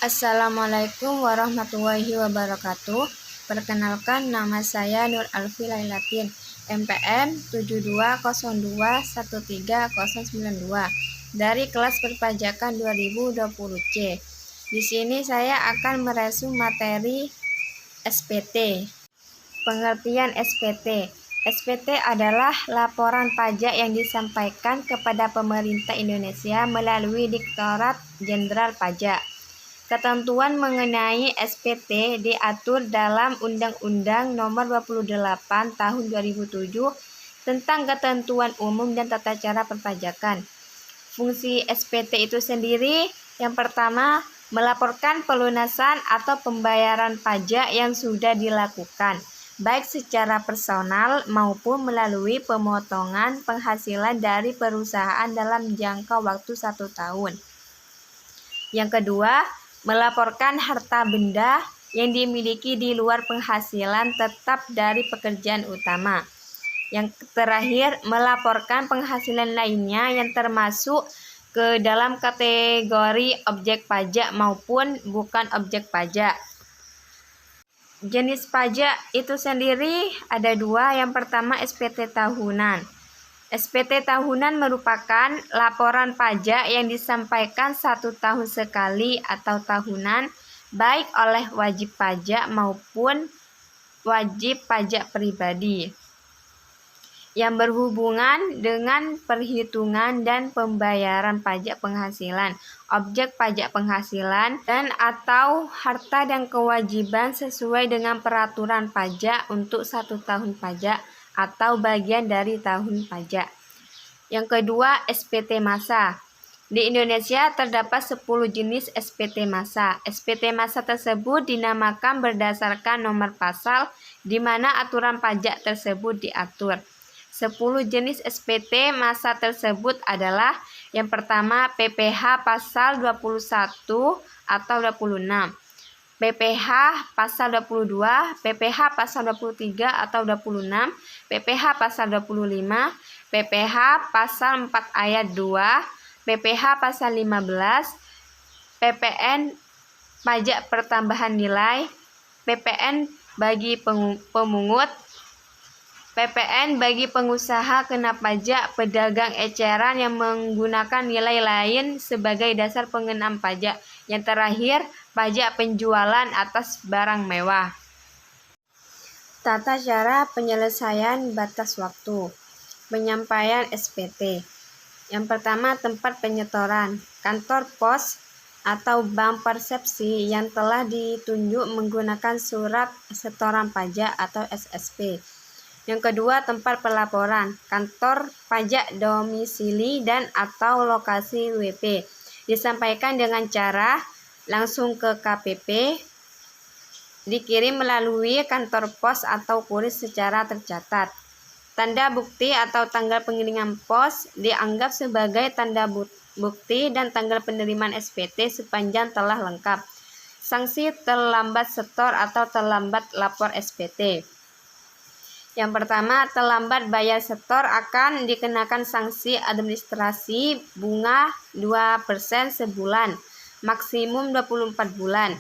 Assalamualaikum warahmatullahi wabarakatuh. Perkenalkan, nama saya Nur Alfi Lailatin, MPN 7202130092 dari kelas perpajakan 2020C. Di sini saya akan meresu materi SPT. Pengertian SPT. SPT adalah laporan pajak yang disampaikan kepada pemerintah Indonesia melalui Direktorat Jenderal Pajak. Ketentuan mengenai SPT diatur dalam Undang-Undang Nomor 28 Tahun 2007 tentang Ketentuan Umum dan Tata Cara Perpajakan. Fungsi SPT itu sendiri, yang pertama, melaporkan pelunasan atau pembayaran pajak yang sudah dilakukan, baik secara personal maupun melalui pemotongan penghasilan dari perusahaan dalam jangka waktu 1 tahun. Yang kedua, melaporkan harta benda yang dimiliki di luar penghasilan tetap dari pekerjaan utama. Yang terakhir, melaporkan penghasilan lainnya yang termasuk ke dalam kategori objek pajak maupun bukan objek pajak. Jenis pajak itu sendiri ada dua. Yang pertama, SPT tahunan. SPT tahunan merupakan laporan pajak yang disampaikan 1 tahun sekali atau tahunan, baik oleh wajib pajak maupun wajib pajak pribadi, yang berhubungan dengan perhitungan dan pembayaran pajak penghasilan, objek pajak penghasilan, dan atau harta dan kewajiban sesuai dengan peraturan pajak untuk 1 tahun pajak atau bagian dari tahun pajak. Yang kedua, SPT massa. Di Indonesia terdapat 10 jenis SPT massa. SPT massa tersebut dinamakan berdasarkan nomor pasal di mana aturan pajak tersebut diatur. 10 jenis SPT massa tersebut adalah: yang pertama, PPh pasal 21 atau 26. PPh pasal 22, PPh pasal 23 atau 26, PPh pasal 25, PPh pasal 4 ayat 2, PPh pasal 15, PPN pajak pertambahan nilai, PPN bagi pemungut, PPN bagi pengusaha kena pajak pedagang eceran yang menggunakan nilai lain sebagai dasar pengenaan pajak. Yang terakhir, pajak penjualan atas barang mewah. Tata cara penyelesaian batas waktu. Penyampaian SPT. Yang pertama, tempat penyetoran. Kantor pos atau bank persepsi yang telah ditunjuk menggunakan surat setoran pajak atau SSP. Yang kedua, tempat pelaporan, kantor pajak domisili dan atau lokasi WP. Disampaikan dengan cara langsung ke KPP, dikirim melalui kantor pos atau kurir secara tercatat. Tanda bukti atau tanggal pengiriman pos dianggap sebagai tanda bukti dan tanggal penerimaan SPT sepanjang telah lengkap. Sanksi terlambat setor atau terlambat lapor SPT. Yang pertama, terlambat bayar setor akan dikenakan sanksi administrasi bunga 2% sebulan, maksimum 24 bulan.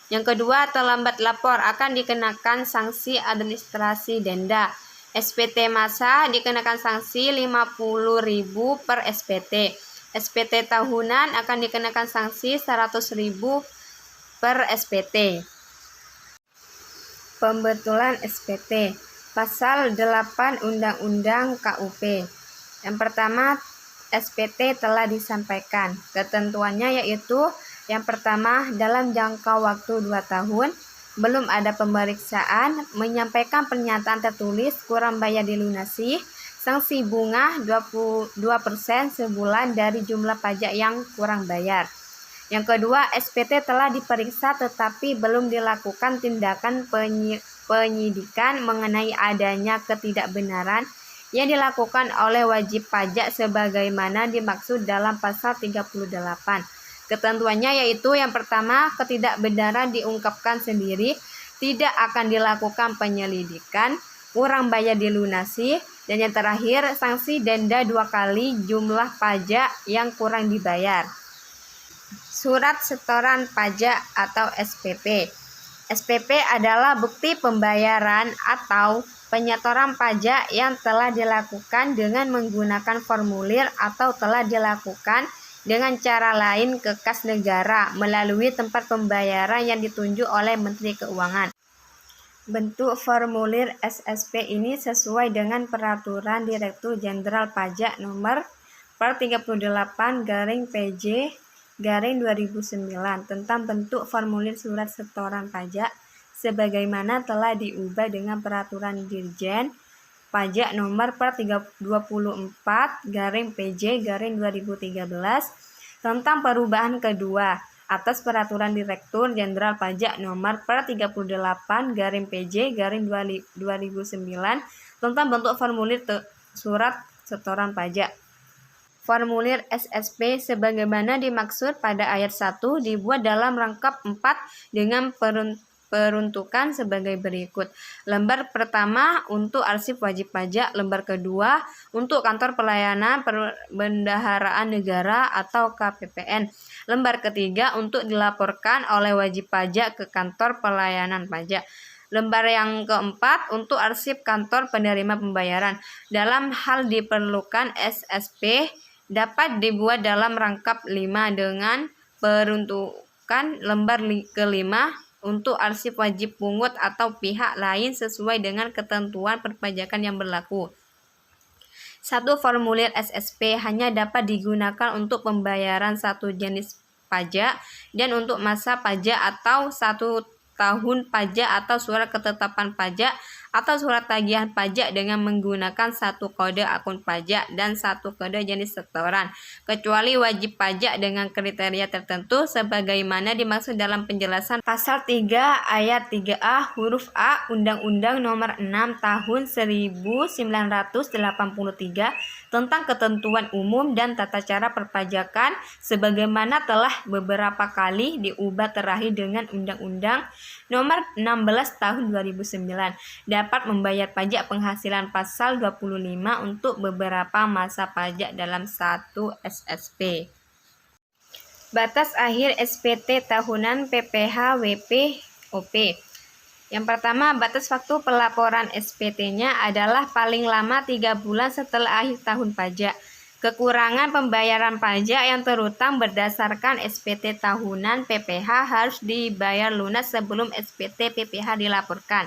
Yang kedua, terlambat lapor akan dikenakan sanksi administrasi denda. SPT massa dikenakan sanksi 50.000 per SPT. SPT tahunan akan dikenakan sanksi 100.000 per SPT. Pembetulan SPT. Pasal 8 Undang-Undang KUP. Yang pertama, SPT telah disampaikan. Ketentuannya yaitu: yang pertama, dalam jangka waktu 2 tahun, belum ada pemeriksaan, menyampaikan pernyataan tertulis kurang bayar dilunasi, sanksi bunga 22% sebulan dari jumlah pajak yang kurang bayar. Yang kedua, SPT telah diperiksa tetapi belum dilakukan tindakan penyidikan mengenai adanya ketidakbenaran yang dilakukan oleh wajib pajak sebagaimana dimaksud dalam pasal 38. Ketentuannya yaitu: yang pertama, ketidakbenaran diungkapkan sendiri, tidak akan dilakukan penyelidikan, kurang bayar dilunasi, dan yang terakhir, sanksi denda 2 kali jumlah pajak yang kurang dibayar. Surat setoran pajak atau SPP. SPP adalah bukti pembayaran atau penyetoran pajak yang telah dilakukan dengan menggunakan formulir atau telah dilakukan dengan cara lain ke kas negara melalui tempat pembayaran yang ditunjuk oleh Menteri Keuangan. Bentuk formulir SSP ini sesuai dengan Peraturan Direktur Jenderal Pajak Nomor Per-38/PJ/2009 tentang bentuk formulir surat setoran pajak sebagaimana telah diubah dengan Peraturan Dirjen Pajak Nomor Per-24/PJ/2013 tentang perubahan kedua atas Peraturan Direktur Jenderal Pajak Nomor Per-38/PJ/2009 tentang bentuk formulir surat setoran pajak. Formulir SSP sebagaimana dimaksud pada ayat 1 dibuat dalam rangkap 4 dengan peruntukan sebagai berikut. Lembar pertama untuk arsip wajib pajak, lembar kedua untuk kantor pelayanan perbendaharaan negara atau KPPN, lembar ketiga untuk dilaporkan oleh wajib pajak ke kantor pelayanan pajak. Lembar yang keempat untuk arsip kantor penerima pembayaran. Dalam hal diperlukan SSP dapat dibuat dalam rangkap 5 dengan peruntukan lembar kelima untuk arsip wajib pungut atau pihak lain sesuai dengan ketentuan perpajakan yang berlaku. Satu formulir SSP hanya dapat digunakan untuk pembayaran satu jenis pajak dan untuk masa pajak atau 1 tahun pajak atau surat ketetapan pajak atau surat tagihan pajak dengan menggunakan 1 kode akun pajak dan 1 kode jenis setoran, kecuali wajib pajak dengan kriteria tertentu sebagaimana dimaksud dalam penjelasan pasal 3 ayat 3A huruf A Undang-Undang Nomor 6 Tahun 1983 tentang ketentuan umum dan tata cara perpajakan sebagaimana telah beberapa kali diubah terakhir dengan Undang-Undang Nomor 16 Tahun 2009. Dapat membayar pajak penghasilan pasal 25 untuk beberapa masa pajak dalam satu SSP. Batas akhir SPT tahunan PPh WP OP. Yang pertama, batas waktu pelaporan SPT-nya adalah paling lama 3 bulan setelah akhir tahun pajak. Kekurangan pembayaran pajak yang terutang berdasarkan SPT tahunan PPh harus dibayar lunas sebelum SPT PPh dilaporkan.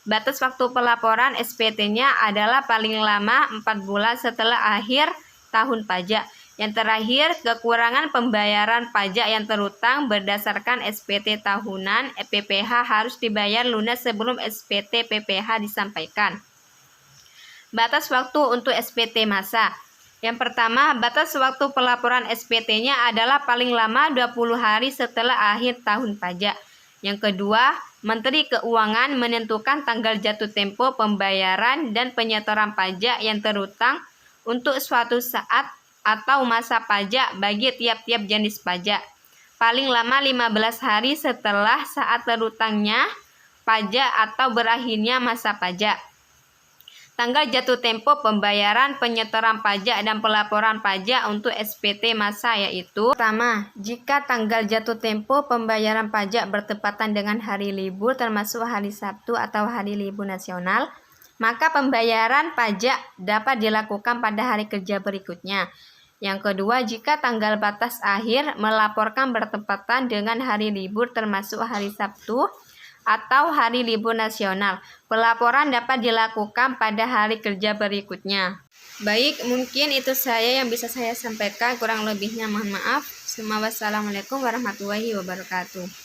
Batas waktu pelaporan SPT-nya adalah paling lama 4 bulan setelah akhir tahun pajak. Yang terakhir, kekurangan pembayaran pajak yang terutang berdasarkan SPT tahunan PPh harus dibayar lunas sebelum SPT PPh disampaikan. Batas waktu untuk SPT masa. Yang pertama, batas waktu pelaporan SPT-nya adalah paling lama 20 hari setelah akhir tahun pajak. Yang kedua, Menteri Keuangan menentukan tanggal jatuh tempo pembayaran dan penyetoran pajak yang terutang untuk suatu saat atau masa pajak bagi tiap-tiap jenis pajak. Paling lama 15 hari setelah saat terutangnya pajak atau berakhirnya masa pajak. Tanggal jatuh tempo pembayaran, penyetoran pajak, dan pelaporan pajak untuk SPT masa yaitu: pertama, jika tanggal jatuh tempo pembayaran pajak bertepatan dengan hari libur termasuk hari Sabtu atau hari libur nasional, maka pembayaran pajak dapat dilakukan pada hari kerja berikutnya. Yang kedua, jika tanggal batas akhir melaporkan bertepatan dengan hari libur termasuk hari Sabtu atau hari libur nasional, pelaporan dapat dilakukan pada hari kerja berikutnya. Baik, mungkin itu saya yang bisa saya sampaikan, kurang lebihnya mohon maaf. Wassalamualaikum warahmatullahi wabarakatuh.